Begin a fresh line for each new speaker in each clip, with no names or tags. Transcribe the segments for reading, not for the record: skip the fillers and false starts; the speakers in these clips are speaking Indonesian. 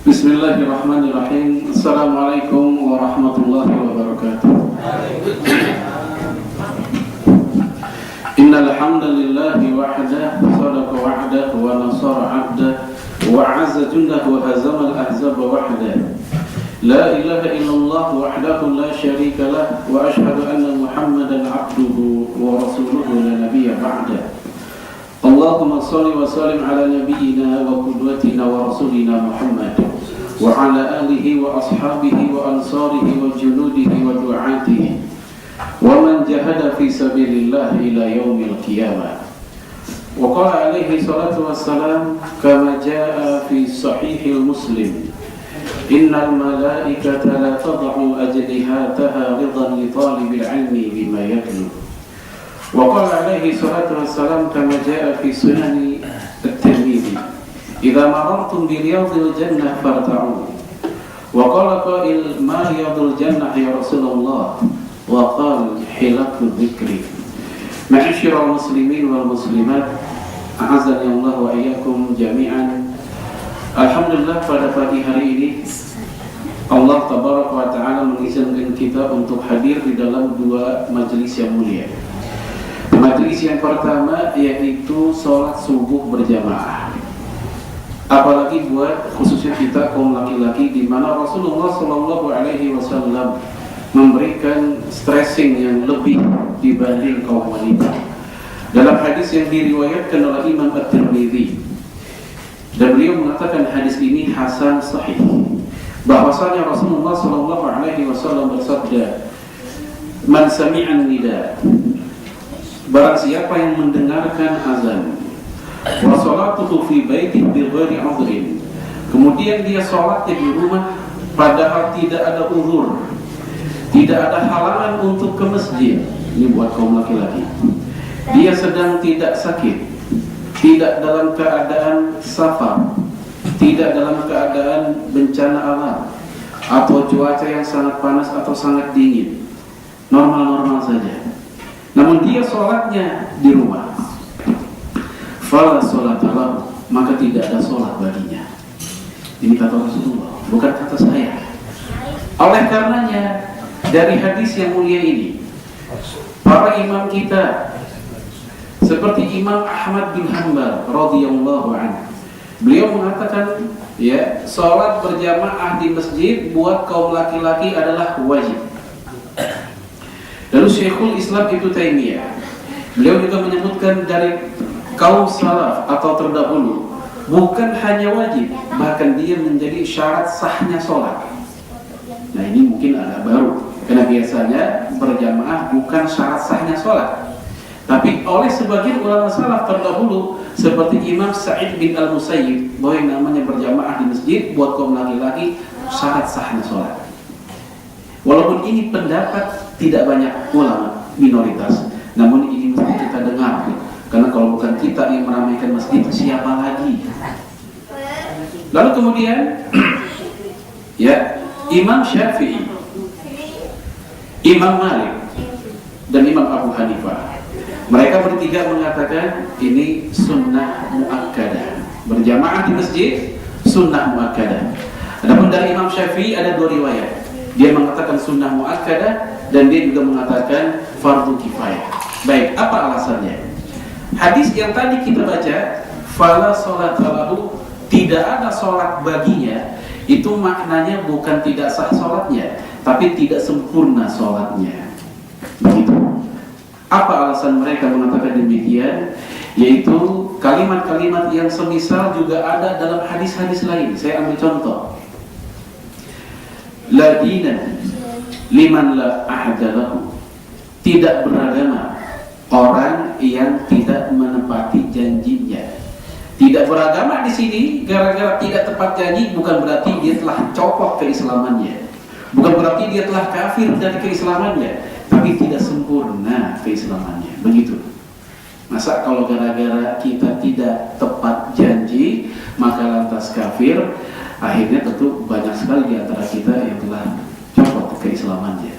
Bismillahirrahmanirrahim. Assalamualaikum warahmatullahi wabarakatuh. Innal hamdalillahi wahdahu sadaqa wa'dahu wa nasara 'abdahu wa 'azza jundahu wa hazama al-ahzaba wahdahu. La ilaha illallah wahdahu la syarika lah wa ashhadu anna Muhammadan 'abduhu wa rasuluhu la nabiyya ba'dahu. Allahumma shalli wa sallim ala nabiyyina wa qudwatina wa rasulina Muhammad wa ala alihi wa ashabihi wa ansarihi wa junudihi wa du'atihi wa man jahada fi sabilillah ila yaumil qiyamah. Wa qala alaihi salatu wassalam kama jaa fi sahihil Muslim, innal malaikata la tad'u ajnihataha ridan li talibil ilmi bima yatlu. Wa qala alaihi salatu wassalam kama jaa fi sunani at-Tirmidzi, idza marartum bi riyadil jannah farta'u. Wa qala qa'il ma riyadul jannah ya Rasulullah, wa qala hilaqu dzikri. Ma'asyiral muslimin wal muslimat, a'azzani Allah wa iyyakum jami'an. Alhamdulillah, pada pagi hari ini Allah tabaraka wa ta'ala mengizinkan kita untuk hadir di dalam dua majelis yang mulia. Majelis yang pertama yaitu sholat subuh berjamaah. Apalagi buat khususnya kita kaum laki-laki, di mana Rasulullah Shallallahu Alaihi Wasallam memberikan stressing yang lebih dibanding kaum wanita. Dalam hadis yang diriwayatkan oleh Imam At-Tirmidzi, dan beliau mengatakan hadis ini hasan sahih, bahwasanya Rasulullah Shallallahu Alaihi Wasallam bersabda, "Man sami'an nida." Barang siapa yang mendengarkan azan, wa salatuhu fi baitihi bi ghairi 'udhrin, kemudian dia salatnya di rumah padahal tidak ada uzur, tidak ada halangan untuk ke masjid. Ini buat kaum laki-laki. Dia sedang tidak sakit, tidak dalam keadaan safar, tidak dalam keadaan bencana alam atau cuaca yang sangat panas atau sangat dingin, normal-normal saja, namun dia sholatnya di rumah, fala sholat lahu, maka tidak ada sholat baginya. Ini kata Rasulullah, bukan kata saya. Oleh karenanya, dari hadis yang mulia ini, para imam kita seperti Imam Ahmad bin Hanbal radhiyallahu anhu, beliau mengatakan, ya, sholat berjamaah di masjid buat kaum laki-laki adalah wajib. Lalu Syekhul Islam Ibnu Taimiyah, beliau juga menyebutkan dari kaum salaf atau terdahulu, bukan hanya wajib, bahkan dia menjadi syarat sahnya sholat. Nah, ini mungkin agak baru, karena biasanya berjamaah bukan syarat sahnya sholat. Tapi oleh sebagian ulama salaf terdahulu seperti Imam Sa'id bin Al-Musayyib, bahwa yang namanya berjamaah di masjid buat kaum laki-laki syarat sahnya sholat. Walaupun ini pendapat tidak banyak ulama, minoritas, namun ini mesti kita dengar, karena kalau bukan kita yang meramaikan masjid, siapa lagi? Lalu kemudian ya, Imam Syafi'i, Imam Malik, dan Imam Abu Hanifah, mereka bertiga mengatakan ini sunnah muakkadah. Berjamaah di masjid sunnah muakkadah. Adapun dari Imam Syafi'i ada dua riwayat. Dia mengatakan sunnah muakkadah dan dia juga mengatakan fardu kifayah. Baik, apa alasannya? Hadis yang tadi kita baca, fala sholat lahu, tidak ada sholat baginya, itu maknanya bukan tidak sah sholatnya, tapi tidak sempurna sholatnya. Begitu. Apa alasan mereka mengatakan demikian? Yaitu kalimat-kalimat yang semisal juga ada dalam hadis-hadis lain. Saya ambil contoh. La dina liman la ahada lahu, tidak beragama orang yang tidak menepati janjinya. Tidak beragama di sini gara-gara tidak tepat janji bukan berarti dia telah copot keislamannya, bukan berarti dia telah kafir dari keislamannya, tapi tidak sempurna keislamannya. Begitu. Masa kalau gara-gara kita tidak tepat janji maka lantas kafir? Akhirnya tentu banyak sekali di antara kita yang telah copot keislamannya.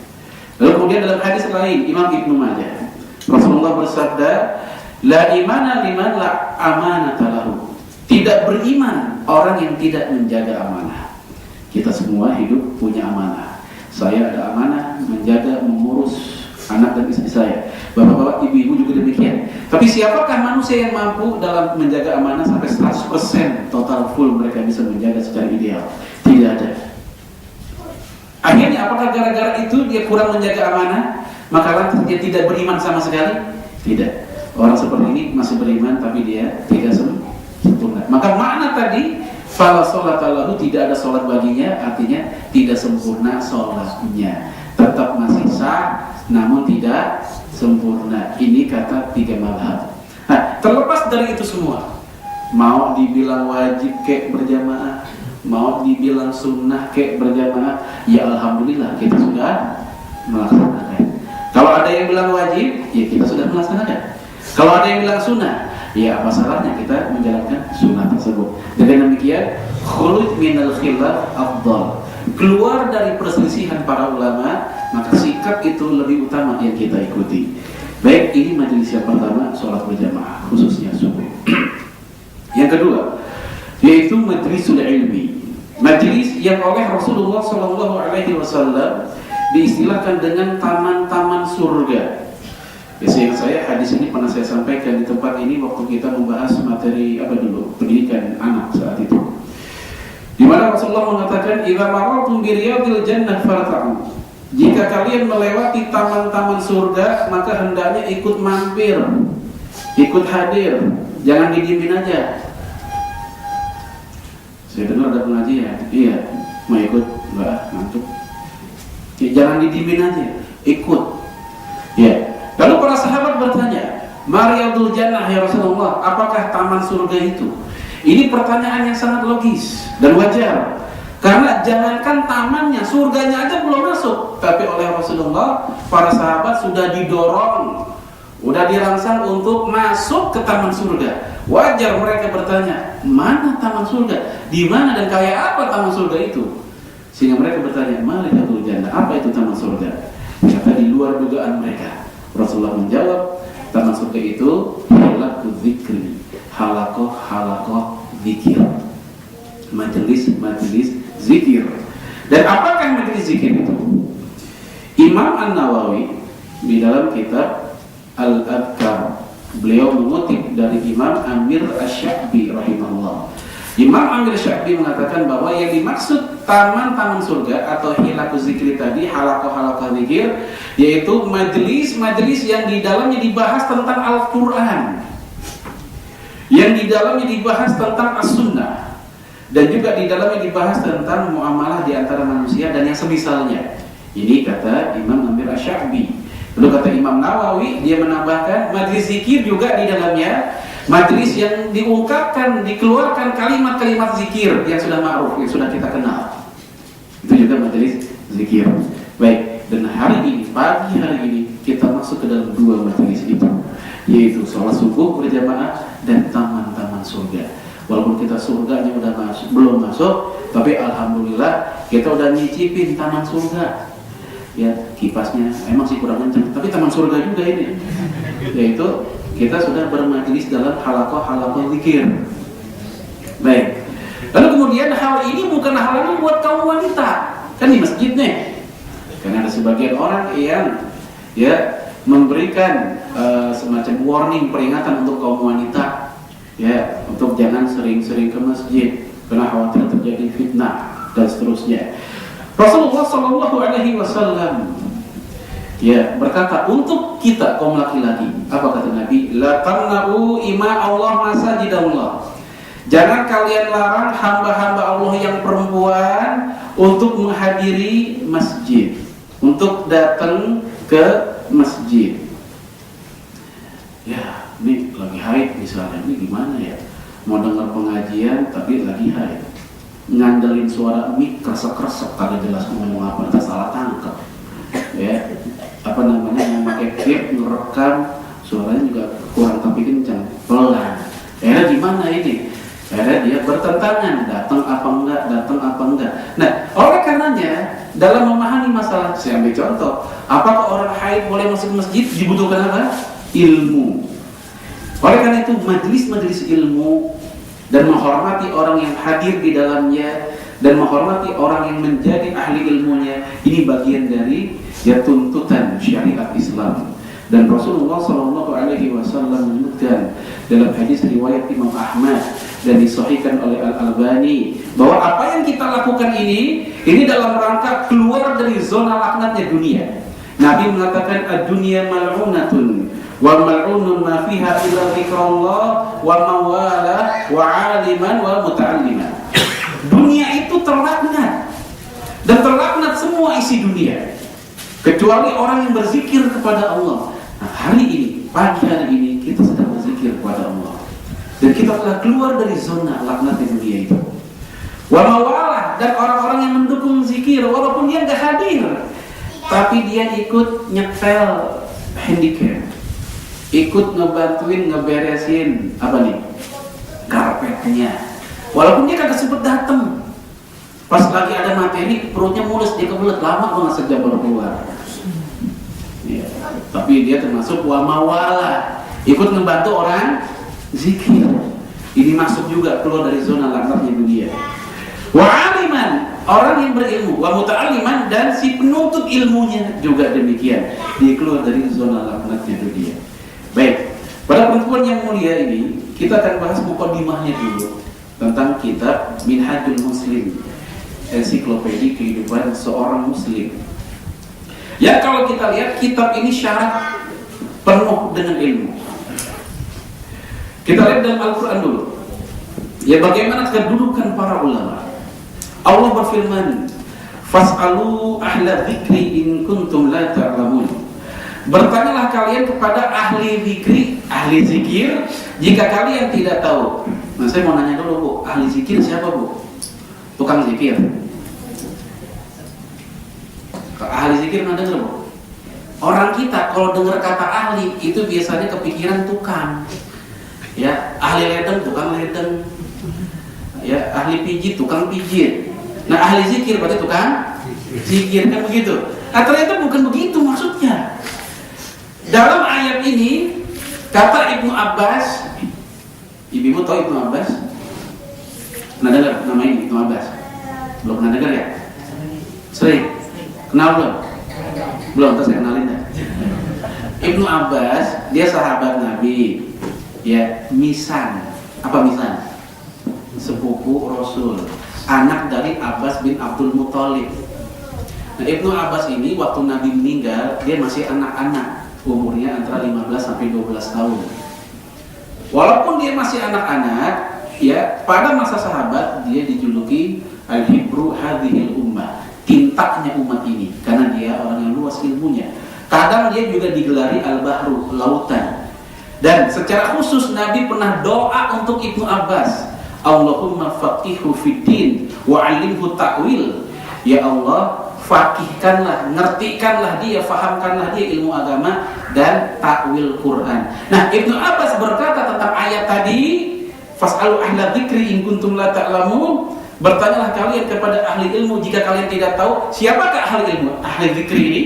Lalu kemudian dalam hadis lain Imam Ibnu Majah, Rasulullah bersabda, la imana liman la amanata lahu, tidak beriman orang yang tidak menjaga amanah. Kita semua hidup punya amanah. Saya ada amanah menjaga, mengurus anak dan istri saya. Bapak-bapak, ibu-ibu juga demikian. Tapi siapakah manusia yang mampu dalam menjaga amanah sampai 100% total full mereka bisa menjaga secara ideal? Tidak ada. Akhirnya apakah gara-gara itu dia kurang menjaga amanah, maka lantas dia tidak beriman sama sekali? Tidak. Orang seperti ini masih beriman tapi dia tidak sempurna. Maka makna tadi fala sholata lahu, tidak ada sholat baginya, artinya tidak sempurna sholatnya. Tetap masih sah namun tidak sempurna. Ini kata 3 mazhab. Nah, terlepas dari itu semua, mau dibilang wajib kek berjamaah, mau dibilang sunnah kek berjamaah, ya alhamdulillah kita sudah melaksanakan. Kalau ada yang bilang wajib, ya kita sudah melaksanakan. Kalau ada yang bilang sunnah, ya apa salahnya kita menjalankan sunnah tersebut. Dengan demikian, khuluj minal khilaf afdal. Keluar dari perselisihan para ulama, maka sikap itu lebih utama yang kita ikuti. Baik, ini majelis yang pertama, sholat berjamaah, khususnya subuh. Yang kedua, yaitu majlisul ilmi. Majelis yang oleh Rasulullah SAW diistilahkan dengan taman-taman surga. Biasanya saya hadis ini pernah saya sampaikan di tempat ini waktu kita membahas materi pendidikan anak saat itu. Di mana Rasulullah mengatakan, "Idza marartum bi riyadil jannah farta'u." Jika kalian melewati taman-taman surga, maka hendaknya ikut mampir, ikut hadir, jangan didiemin aja. Saya dengar ada pengajian, iya, mau ikut? Enggak, ngantuk. Ya, jangan didiemin aja, ikut. Ya. Lalu para sahabat bertanya, "Mariyadul jannah ya Rasulullah, apakah taman surga itu?" Ini pertanyaan yang sangat logis dan wajar. Karena jangankan tamannya, surganya aja belum masuk, tapi oleh Rasulullah, para sahabat sudah didorong, sudah dirangsang untuk masuk ke taman surga. Wajar mereka bertanya, mana taman surga? Di mana dan kayak apa taman surga itu? Sehingga mereka bertanya, Mariyadul jannah, apa itu taman surga? Ternyata di luar dugaan mereka. Rasulullah menjawab, taman surga itu halaqu dzikri, halaqah zikir, majelis zikir. Dan apakah majelis zikir itu? Imam An-Nawawi di dalam kitab Al-Adhkar, beliau mengutip dari Imam Amir Asy-Sya'bi rahimahullah. Imam Amir Asy-Sya'bi mengatakan bahwa yang dimaksud taman-taman surga atau hilaqu zikri tadi, halaqah zikir, yaitu majelis yang di dalamnya dibahas tentang Al-Quran, yang di dalamnya dibahas tentang As-Sunnah, dan juga di dalamnya dibahas tentang muamalah di antara manusia dan yang semisalnya. Ini kata Imam Amir Asy-Sya'bi. Lalu kata Imam Nawawi, dia menambahkan majelis zikir juga di dalamnya majelis yang diungkapkan, dikeluarkan kalimat-kalimat zikir yang sudah ma'ruf, yang sudah kita kenal. Itu juga majelis zikir. Baik, dan hari ini, pagi hari ini kita masuk ke dalam 2 majelis itu, yaitu sholat subuh berjamaah dan taman-taman surga. Walaupun kita surganya udah belum masuk, tapi alhamdulillah kita udah nyicipin taman surga. Ya, kipasnya emang sih kurang kencang, tapi taman surga juga ini. Yaitu kita sudah bermajelis dalam halaqah zikir. Baik. Lalu kemudian hal ini bukan halangan buat kaum wanita. Kan di masjid nih. Karena ada sebagian orang yang memberikan semacam warning, peringatan untuk kaum wanita, ya, untuk jangan sering-sering ke masjid karena khawatir terjadi fitnah dan seterusnya. Rasulullah SAW berkata untuk kita kaum laki-laki, apa kata Nabi? La tamna'u ima Allah masajidallah. Jangan kalian larang hamba-hamba Allah yang perempuan untuk menghadiri masjid, untuk datang ke masjid. Ya, ini lagi haid misalnya, ini gimana ya? Mau dengar pengajian tapi lagi haid, ngandelin suara mic kresek-kresek, kagak jelas ngomong apa, kita salah tangkap. Ya, yang pakai clip ngerekam suaranya juga kurang tapi kencang, pelan. Akhirnya gimana ini? Akhirnya dia bertentangan, datang apa enggak. Nah, oleh karenanya dalam memahami masalah, saya ambil contoh, apakah orang haid boleh masuk ke masjid? Dibutuhkan apa? Ilmu. Oleh karena itu majelis ilmu dan menghormati orang yang hadir di dalamnya dan menghormati orang yang menjadi ahli ilmunya. Ini bagian dari tuntutan syariat Islam. Dan Rasulullah SAW menyebutkan dalam hadis riwayat Imam Ahmad dan disahihkan oleh Al-Albani bahwa apa yang kita lakukan ini dalam rangka keluar dari zona laknatnya dunia. Nabi mengatakan ad-dunya mal'unatun wa mal'unun ma fiha illa dzikrullah wa mawala wa 'aliman wa muta'alliman. Dunia itu terlaknat dan terlaknat semua isi dunia kecuali orang yang berzikir kepada Allah. Nah, hari ini, pagi hari ini kita sedang berzikir kepada Allah dan kita telah keluar dari zona laknat di dunia itu. Wa mawalah, dan orang-orang yang mendukung zikir walaupun dia nggak hadir, tapi dia ikut nyetel handicap, ikut ngebantuin ngeberesin apa nih karpetnya, walaupun dia kagak sempet dateng. Pas lagi ada materi perutnya mulus, dia kebelet lama banget sejam baru keluar. Ya, tapi dia termasuk wa mawala, ikut ngebantu orang zikir. Ini masuk juga keluar dari zona laknatnya dunia. Wa aliman, orang yang berilmu. Wa muta'alliman, dan si penuntut ilmunya juga demikian. Dia keluar dari zona laknatnya dunia. Baik, pada pertemuan yang mulia ini kita akan bahas mukadimahnya dulu tentang kitab Minhajul Muslim, ensiklopedia kehidupan seorang muslim. Ya, kalau kita lihat kitab ini syarat penuh dengan ilmu. Kita lihat dalam Al-Quran dulu. Ya, bagaimana kedudukan para ulama. Allah berfirman, "Fas'alu ahla dzikri in kuntum la ta'lamun." Bertanyalah kalian kepada ahli zikri, ahli zikir, jika kalian tidak tahu. Nah, saya mau nanya dulu, Bu, ahli zikir siapa, Bu? Tukang zikir. Ahli zikir mana dengar, Bu? Orang kita kalau dengar kata ahli itu biasanya kepikiran tukang. Ya, ahli ledeng, tukang ledeng. Ya, ahli pijit, tukang pijit. Nah, ahli zikir berarti tukang zikir, kan begitu? Nah, ternyata bukan begitu maksudnya. Dalam ayat ini kata Ibnu Abbas, ibu tahu Ibnu Abbas? Pernah dengar nama ini Ibnu Abbas? Belum pernah dengar ya? Sering? Kenal belum? Belum, terus saya kenalin ya. Ibnu Abbas, dia sahabat Nabi. Ya, misan. Apa misan? Sepupu Rasul, anak dari Abbas bin Abdul Muthalib. Nah, Ibnu Abbas ini waktu Nabi meninggal, dia masih anak-anak, umurnya antara 15 sampai 12 tahun. Walaupun dia masih anak-anak, ya, pada masa sahabat dia dijuluki Al-Hibru Hadhil Ummah, tintaknya umat ini, karena dia orang yang luas ilmunya. Kadang dia juga digelari Al-Bahru, lautan. Dan secara khusus Nabi pernah doa untuk Ibnu Abbas, Allahumma faqihu fiddin wa 'allimhu ta'wil. Ya Allah, faqihkanlah, ngertikanlah dia, fahamkanlah dia ilmu agama dan takwil Quran. Nah, Ibnu Abbas berkata tentang ayat tadi, fas'alu ahla dzikri in kuntum la ta'lamun. Bertanyalah kalian kepada ahli ilmu jika kalian tidak tahu. Siapakah ahli ilmu? Ahli zikri ini,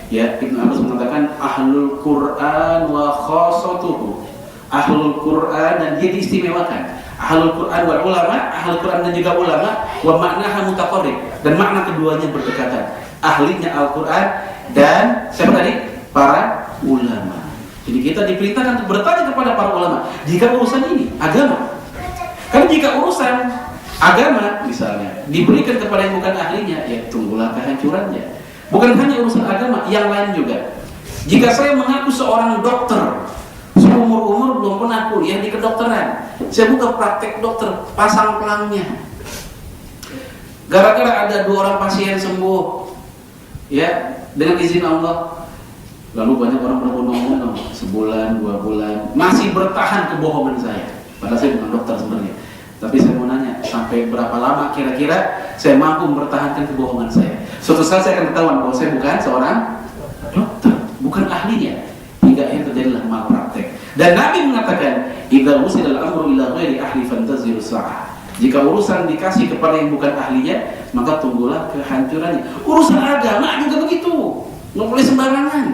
ya, Ibnu Abbas mengatakan ahlul Quran wa khassatuhu. Ahlul Quran, dan dia diistimewakan. Ahlul Quran wal ulama, ahlul Quran dan juga ulama, wa maknaha mutaqarrib, dan makna keduanya berdekatan. Ahlinya Al-Quran dan siapa tadi? Para ulama. Jadi kita diperintahkan untuk bertanya kepada para ulama jika urusan ini agama. Karena jika urusan agama misalnya diberikan kepada yang bukan ahlinya, ya tunggulah kehancurannya. Bukan hanya urusan agama, yang lain juga. Jika saya mengaku seorang dokter, seumur-umur belum pernah kuliah di kedokteran, saya buka praktek dokter, pasang pelangnya. Gara-gara ada 2 orang pasien sembuh, ya, dengan izin Allah. Lalu banyak orang berbondong-bondong, sebulan, 2 bulan, masih bertahan kebohongan saya. Padahal saya bukan dokter sebenarnya. Tapi saya mau nanya, sampai berapa lama kira-kira saya mampu mempertahankan kebohongan saya? Suatu saat saya akan ketahuan bahwa saya bukan seorang dokter, bukan ahlinya. Hingga akhirnya terjadilah malpraktek. Dan Nabi mengatakan, idza wusilal amru ila ghairi ahli fantaziru sa'ah. Jika urusan dikasih kepada yang bukan ahlinya, maka tunggulah kehancurannya. Urusan agama juga begitu, nggak boleh sembarangan.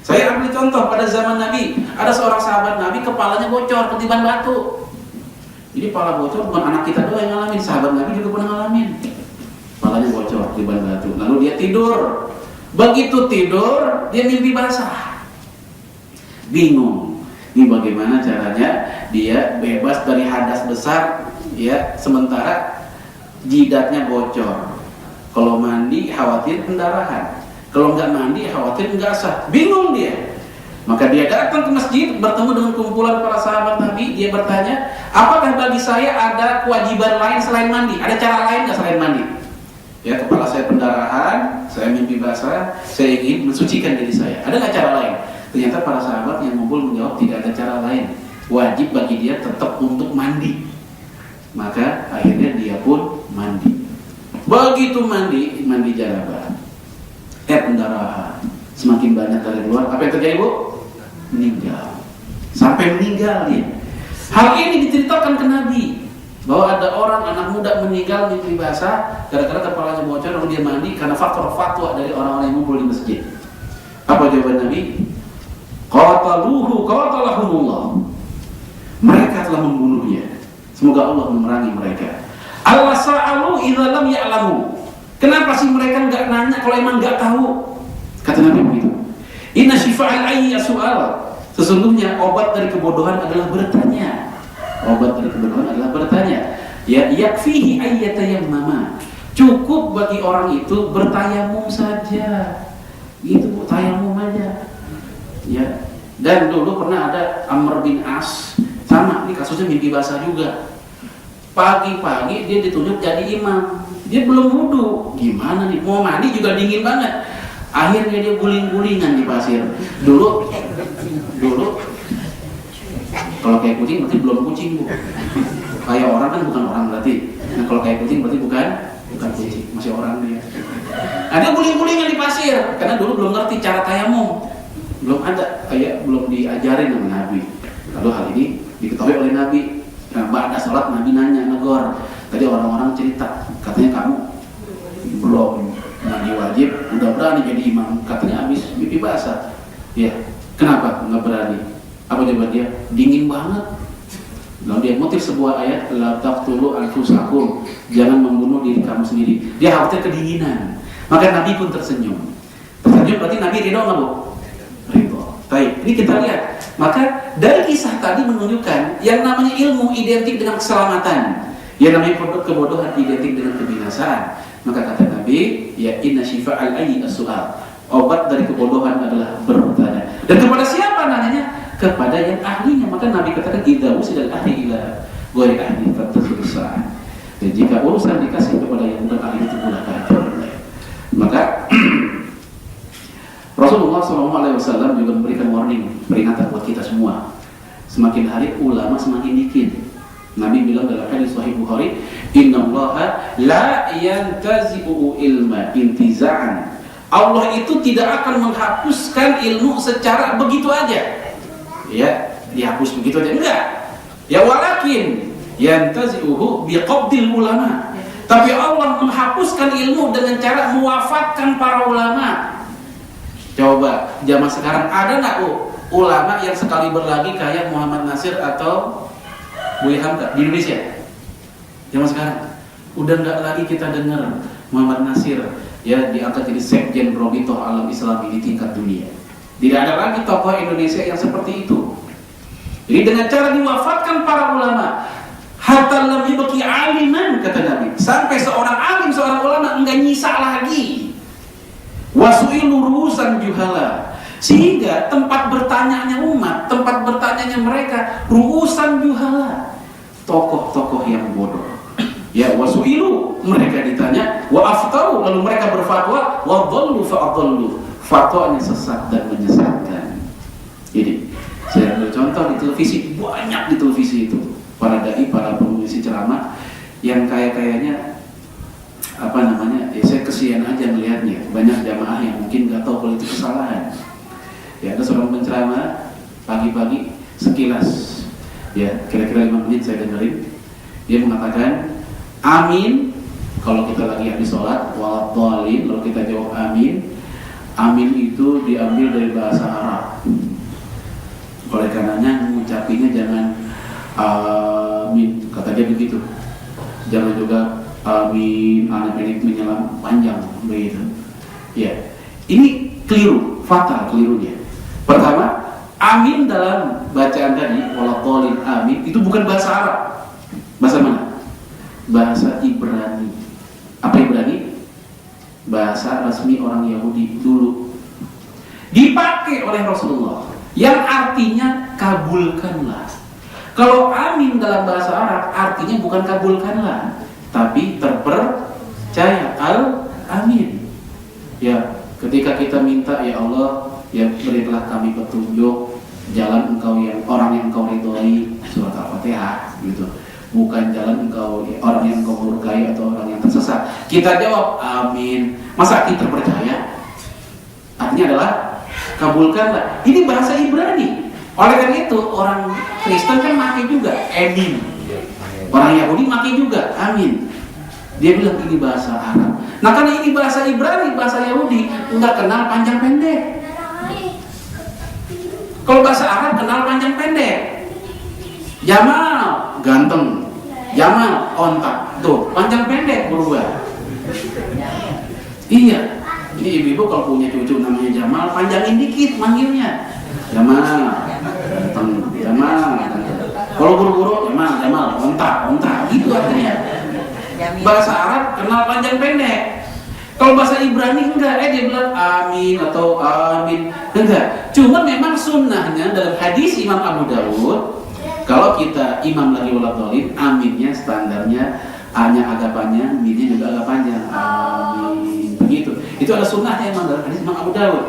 Saya ambil contoh pada zaman Nabi, ada seorang sahabat Nabi kepalanya bocor ketiban batu. Jadi kepala bocor bukan anak kita doang yang ngalamin, sahabat Nabi juga pernah ngalamin. bocor di ban batu. Lalu dia tidur. Begitu tidur, dia mimpi basah. Bingung. Ini bagaimana caranya dia bebas dari hadas besar, ya, sementara jidatnya bocor. Kalau mandi khawatir pendarahan. Kalau nggak mandi khawatir nggak sah. Bingung dia. Maka dia datang ke masjid, bertemu dengan kumpulan para sahabat Nabi. Dia bertanya, apakah bagi saya ada kewajiban lain selain mandi? Ada cara lain nggak selain mandi? Ya, kepala saya pendarahan, saya mimpi basah, saya ingin mensucikan diri saya. Ada nggak cara lain? Ternyata para sahabat yang ngumpul menjawab tidak ada cara lain. Wajib bagi dia tetap untuk mandi. Maka akhirnya dia pun mandi. Begitu mandi janabah, pendarahan semakin banyak dari luar. Apa yang terjadi, Bu? Meninggal. Sampai meninggal dia. Hal ini diceritakan ke Nabi bahwa ada orang anak muda meninggal mimpi basah gara-gara kepalanya bocor lalu dia mandi karena faktor fatwa dari orang-orang yang ngumpul di masjid. Apa jawaban Nabi? Qatalahumullah. Mereka telah membunuhnya. Semoga Allah memerangi mereka. Allah sa'alu idza lam ya'lamu. Kenapa sih mereka enggak nanya kalau emang enggak tahu? Kata Nabi begitu. Inna shifa'al ayyi su'al. Sesungguhnya obat dari kebodohan adalah bertanya. Obat dari kebodohan adalah bertanya. Ya yakfihi ayyatayammama. Cukup bagi orang itu bertayamum saja. Itu Bu, tayamum aja. Ya. Dan dulu pernah ada Amr bin As, sama ini kasusnya mimpi basah juga. Pagi-pagi dia ditunjuk jadi imam. Dia belum wudu. Gimana nih? Mau mandi juga dingin banget. Akhirnya dia guling-gulingan di pasir. Dulu kalau kayak kucing berarti belum kucing, Bu. Kayak orang kan bukan orang berarti. Nah, kalau kayak kucing berarti bukan kucing, masih orang dia. Nah, dia guling-gulingan di pasir karena dulu belum ngerti cara tayamum. Belum ada, kayak belum diajarin sama Nabi. Lalu hal ini diketahui oleh Nabi. Nah, ba'da salat Nabi nanya, negor. Tadi orang-orang cerita, katanya kamu belum mandi wajib, udah berani jadi imam. Katanya habis mimpi basah. Ya, kenapa nggak berani? Apa jawaban dia? Dingin banget. Lalu dia motif sebuah ayat, la taqtulu anfusakum, jangan membunuh diri kamu sendiri. Dia khawatir kedinginan. Maka Nabi pun tersenyum. Tersenyum berarti Nabi ridho nggak, Bu? Ridho. Baik, ini kita lihat. Maka dari kisah tadi menunjukkan yang namanya ilmu identik dengan keselamatan, yang namanya kebodohan identik dengan kebinasaan. Maka kata Nabi, ya inna shifa'al ayyi as-su'al. Obat dari kebodohan adalah bertanya. Dan kepada siapa nanyanya? Kepada yang ahlinya. Maka Nabi katakan, idza usidal ahli ila ghairi ahli fatasulusan. Dan jika urusan dikasih kepada yang bukan ahli itu pula kacau. Maka Rasulullah SAW juga memberikan warning, peringatan buat kita semua. Semakin hari ulama semakin dikit. Nabi bilang dalam hadis Sahih Bukhari, innallaha la yantazi'u ilma intiza'an. Allah itu tidak akan menghapuskan ilmu secara begitu aja. Ya, dihapus begitu aja enggak. Ya walakin yantazi'uhu biqabdil ulama. Tapi Allah menghapuskan ilmu dengan cara mewafatkan para ulama. Coba zaman sekarang ada nggak ulama yang sekali berlagi kayak Muhammad Nasir atau Buya Hamka di Indonesia? Zaman sekarang udah nggak lagi kita dengar Muhammad Nasir ya diangkat jadi sekjen Robitoh Alam Islami di tingkat dunia. Tidak ada lagi tokoh Indonesia yang seperti itu. Jadi dengan cara diwafatkan para ulama, hatta lam yubqi aliman, kata Nabi, sampai seorang alim, seorang ulama enggak nyisa lagi. Wasu'ilu ru'usan juhala, sehingga tempat bertanyanya umat, tempat bertanyanya mereka ru'usan juhala, tokoh-tokoh yang bodoh. Ya, wasu'ilu, mereka ditanya, wa aftaru, lalu mereka berfatwa, wa dhallu fa'adhallu, fatwanya sesat dan menyesatkan. Jadi saya ambil contoh di televisi, banyak di televisi itu para dai, para pengisi ceramah yang kayaknya apa namanya, ya saya kesian aja melihatnya. Banyak jamaah yang mungkin nggak tahu kalau itu kesalahan. Ya, ada seorang penceramah pagi-pagi sekilas, ya kira-kira 5 menit saya dengerin, dia mengatakan amin kalau kita lagi habis sholat, waladhdallin kalau kita jawab amin. Amin itu diambil dari bahasa Arab. Oleh karenanya mengucapinya jangan amin, kata dia begitu. Jangan juga amin, anak pendek menyelam panjang begitu. Ya, ini keliru, fatal kelirunya. Pertama, amin dalam bacaan tadi, waladhdallin amin, itu bukan bahasa Arab. Bahasa mana? Bahasa Ibrani. Apa Ibrani? Bahasa resmi orang Yahudi dulu. Dipakai oleh Rasulullah, yang artinya kabulkanlah. Kalau amin dalam bahasa Arab artinya bukan kabulkanlah, tapi terpercaya, al-amin. Ya, ketika kita minta, ya Allah, ya berilah kami petunjuk jalan engkau yang orang yang engkau ridhoi, surat Al-Fatihah gitu. Bukan jalan engkau orang yang engkau murkai atau orang yang tersesat. Kita jawab amin. Masa kita terpercaya? Artinya adalah kabulkanlah. Ini bahasa Ibrani. Oleh karena itu orang Kristen kan pakai juga amin. Orang Yahudi pakai juga amin. Dia bilang ini bahasa Arab. Nah karena ini bahasa Ibrani, bahasa Yahudi, nggak kenal panjang pendek. Kalau bahasa Arab kenal panjang pendek. Jamal ganteng, Jamal ontak, tuh panjang pendek berubah. Iya, ini ibu-ibu kalau punya cucu namanya Jamal, panjangin dikit manggilnya. Jamal ganteng, Jamal. Kalau guru-guru Jamal ontak, gitu artinya. Bahasa Arab kenal panjang pendek. Kalau bahasa Ibrani enggak, dia bilang amin atau amin, enggak. Cuma memang sunnahnya dalam hadis Imam Abu Dawud, kalau kita imam lagi waladhdallin, aminnya standarnya A-nya agak panjang, B-nya juga agak panjang. Amin. Begitu. Itu ada sunnahnya memang dalam hadis Imam Abu Dawud.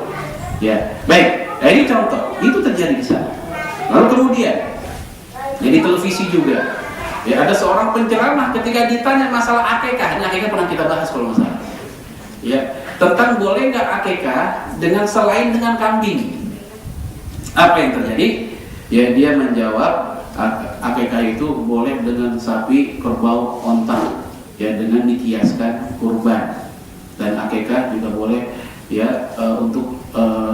Ya, baik. Nah, ini contoh. Itu terjadi di sana. Lalu kemudian, jadi televisi juga. Ya, ada seorang penceramah ketika ditanya masalah akikah. Ini akikah pernah kita bahas kalau nggak salah. Ya, tentang boleh nggak akikah dengan selain dengan kambing. Apa yang terjadi? Ya, dia menjawab akikah itu boleh dengan sapi, kerbau, onta, ya dengan dikiaskan kurban. Dan akikah juga boleh ya untuk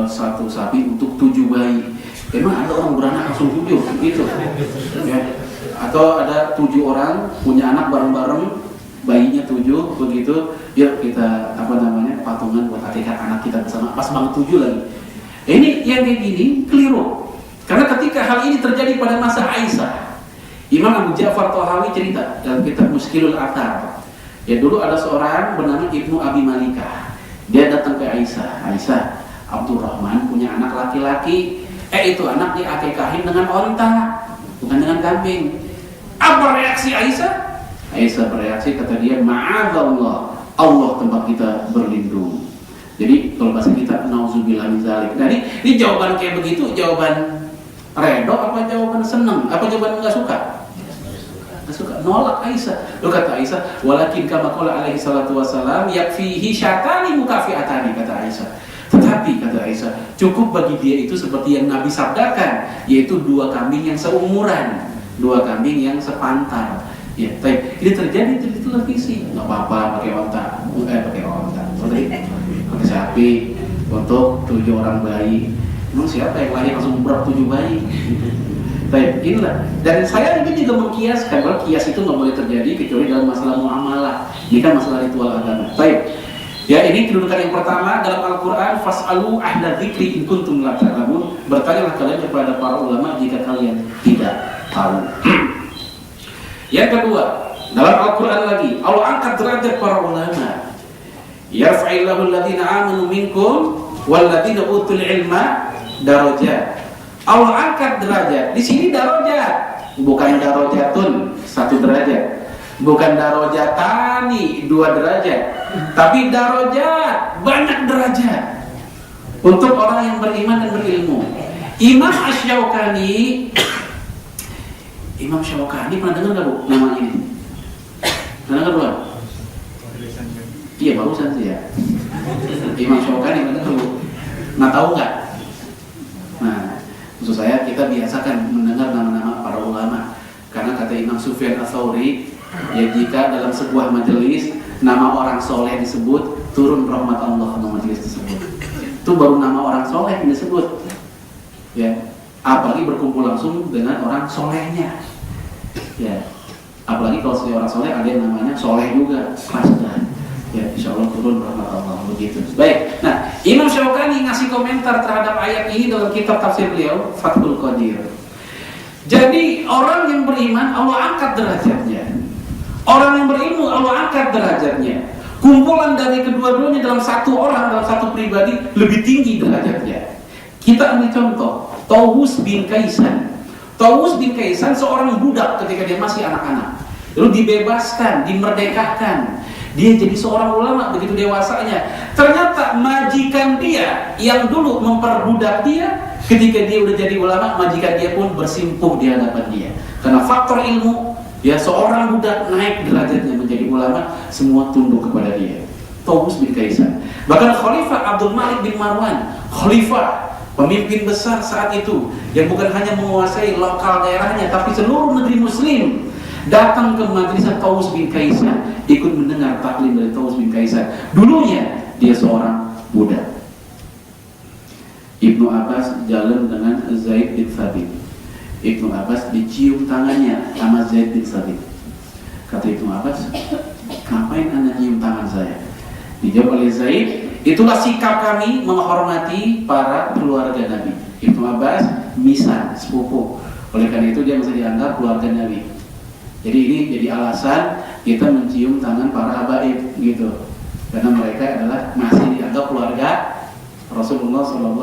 satu sapi untuk 7 bayi. Emang ada orang beranak langsung 7 gitu? Ya. Atau ada 7 orang punya anak bareng-bareng, bayinya 7 begitu, yuk kita patungan buat akikah anak kita bersama, pas banget 7 lagi. Ini yang kayak gini keliru, karena ketika hal ini terjadi pada masa Aisyah, Imam Abu Ja'far Thahawi cerita dalam kitab Mushkilul Athar. Ya dulu ada seorang bernama Ibnu Abi Malikah, dia datang ke Aisyah, Abdurrahman punya anak laki-laki, itu anak diakikahin dengan onta, bukan dengan kambing. Apa reaksi Aisyah? Aisyah bereaksi, kata dia, ma'adzallah, Allah tempat kita berlindung. Jadi kalau bahasa kita, nauzubillah min dzalik. Nah ini jawaban kayak begitu, jawaban redo apa jawaban seneng? Apa jawaban enggak suka? Enggak suka, nolak Aisyah. Lalu kata Aisyah, walakin kama qala alaihi salatu wassalam yakfihi syatani mukafiatani, kata Aisyah. Tetapi kata Aisyah, cukup bagi dia itu seperti yang Nabi sabdakan, yaitu 2 kambing yang seumuran, 2 kambing yang sepantar. Ya, tapi ini terjadi di televisi, nggak apa-apa pakai onta, pakai sapi untuk 7 orang bayi. Emang siapa yang lahir langsung umrah 7 bayi? Baik, inilah. Dan saya ini juga mengkiaskan bahwa kias itu nggak boleh terjadi kecuali dalam masalah muamalah. Ini kan masalah ritual agama. Baik. Ya, ini kedudukan yang pertama dalam Al-Quran, fas'alu ahla dzikri in kuntum la ta'lamun. Bertanyalah kalian kepada para ulama jika kalian tidak tahu. Yang kedua, dalam Al-Quran lagi, Allah angkat derajat para ulama. Yarfa'illahu alladhina amanu minkum walladhina utul ilma darajat. Allah angkat derajat. Di sini darajat, bukan darajatun 1 derajat, bukan darajatani 2 derajat, tapi darajat, banyak derajat untuk orang yang beriman dan berilmu. Imam Syaukani pernah dengar nggak Bu nama ini? Pernah dengar belum? Iya barusan sih ya. Imam Syaukani pernah dengar Bu? Nah tahu nggak? Nah maksud saya kita biasakan mendengar nama-nama para ulama, karena kata Imam Sufyan Ats-Tsauri, ya jika dalam sebuah majelis nama orang soleh disebut, turun rahmat Allah ke majelis tersebut. Itu baru nama orang soleh yang disebut. Ya, apalagi berkumpul langsung dengan orang solehnya. Ya, apalagi kalau sebagai orang soleh ada yang namanya soleh juga, kelas. Ya, insya Allah turun rahmat Allah begitu. Baik, nah Imam Syaukani ngasih komentar terhadap ayat ini dalam kitab tafsir beliau Fathul Qadir. Jadi orang yang beriman Allah angkat derajatnya, orang yang berilmu Allah angkat derajatnya. Kumpulan dari kedua-duanya dalam satu orang, dalam satu pribadi lebih tinggi derajatnya. Kita ambil contoh Tawus bin Kaisan. Tawus bin Kaisan seorang budak ketika dia masih anak-anak, lalu dibebaskan, dimerdekakan. Dia jadi seorang ulama begitu dewasanya. Ternyata majikan dia yang dulu memperbudak dia, ketika dia udah jadi ulama, majikan dia pun bersimpuh di hadapan dia. Karena faktor ilmu, ya seorang budak naik derajatnya menjadi ulama, semua tunduk kepada dia. Tawus bin Kaisan. Bahkan Khalifah Abdul Malik bin Marwan, khalifah, pemimpin besar saat itu, yang bukan hanya menguasai lokal daerahnya, tapi seluruh negeri Muslim, datang ke majelis Tawus bin Kaisan, ikut mendengar taklim dari Tawus bin Kaisan. Dulunya dia seorang budak. Ibnu Abbas jalan dengan Zaid bin Thabit. Ibnu Abbas dicium tangannya sama Zaid bin Thabit. Kata Ibnu Abbas, ngapain anda cium tangan saya? Dijawab oleh Zaid, itulah sikap kami menghormati para keluarga Nabi. Ibnu Abbas misan, sepupu. Oleh karena itu dia masih dianggap keluarga Nabi. Jadi ini jadi alasan kita mencium tangan para habaib gitu, karena mereka adalah masih dianggap keluarga Rasulullah SAW.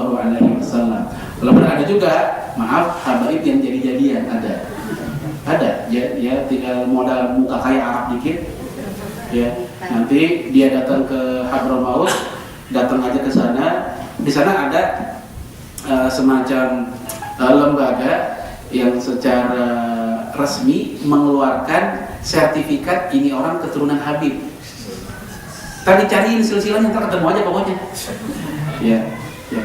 Walaupun ada juga, maaf, habaib yang jadi-jadian ada ya tinggal modal muka kayak Arab dikit, ya nanti dia datang ke Hadramaut, datang aja ke sana, di sana ada semacam lembaga yang secara resmi mengeluarkan sertifikat ini orang keturunan Habib. Tadi cariin silsilahnya, ntar ketemu aja pokoknya. Ya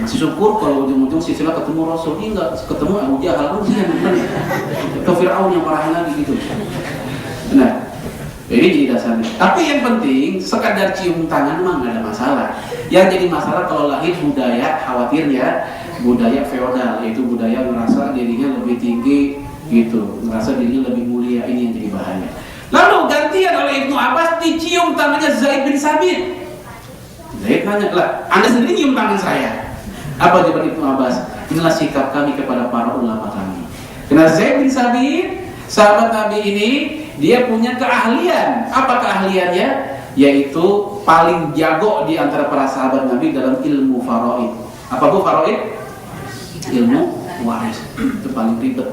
masih syukur kalau ujung-ujung silsilah ketemu Rasul. Ini enggak ketemu Abu Jahal pun sih yang benar. Atau Fir'aun yang parahin lagi gitu. Nah, ini jadi dasarnya. Tapi yang penting sekadar cium tangan mah nggak ada masalah. Yang jadi masalah kalau lahir budaya, khawatirnya budaya feodal, yaitu budaya merasa dirinya lebih tinggi gitu, merasa dirinya lebih mulia, ini yang jadi bahaya. Lalu gantian oleh Ibnu Abbas dicium tangannya Zaid bin Sabit. Zaid nanya, lah anda sendiri cium tangan saya. Apa jawaban Ibnu Abbas? Inilah sikap kami kepada para ulama kami. Karena Zaid bin Sabit, sahabat Nabi ini, dia punya keahlian. Apa keahliannya? Yaitu paling jago di antara para sahabat Nabi dalam ilmu faraid. Apa bu faraid? Ilmu waris. Itu paling ribet,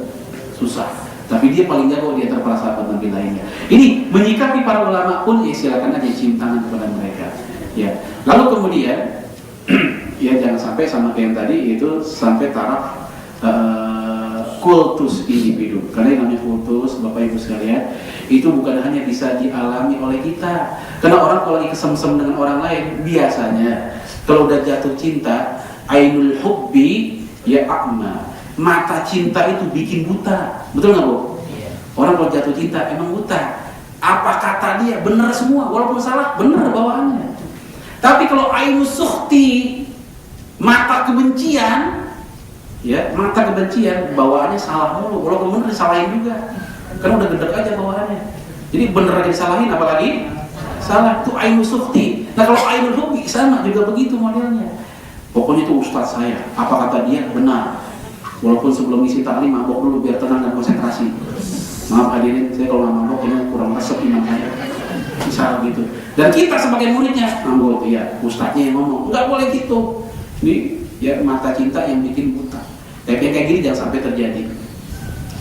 susah. Tapi dia paling jago di antara para sahabat Nabi lainnya. Ini menyikapi para ulama pun, ya silakan aja cium tangan kepada mereka. Ya. Lalu kemudian, ya jangan sampai sama kayak yang tadi itu sampai taraf kultus individu. Karena yang namanya kultus, Bapak Ibu sekalian, itu bukan hanya bisa dialami oleh kita. Karena orang kalau lagi kesem-sem dengan orang lain, biasanya kalau udah jatuh cinta, ainul hubbi ya a'ma. Mata cinta itu bikin buta. Betul nggak Bu? Orang kalau jatuh cinta emang buta. Apa kata dia benar semua, walaupun salah benar bawaannya. Tapi kalau ainus sukhti, mata kebencian, ya mata kebencian, bawaannya salah mulu, walaupun benar disalahin juga. Karena udah gedek aja bawaannya. Jadi bener aja disalahin, apalagi salah. Itu ainus sukhti. Nah kalau ainul hubbi sama juga begitu modelnya. Pokoknya itu ustaz saya, apa kata dia benar. Walaupun sebelum isi taklim mabok dulu biar tenang dan konsentrasi. Maaf hadirin, saya kalau nggak mabok ini kurang resep iman saya. Misal gitu. Dan kita sebagai muridnya, mabok ya ustaznya yang ngomong, nggak boleh gitu. Ini ya mata cinta yang bikin buta. Tapi kayak gini jangan sampai terjadi.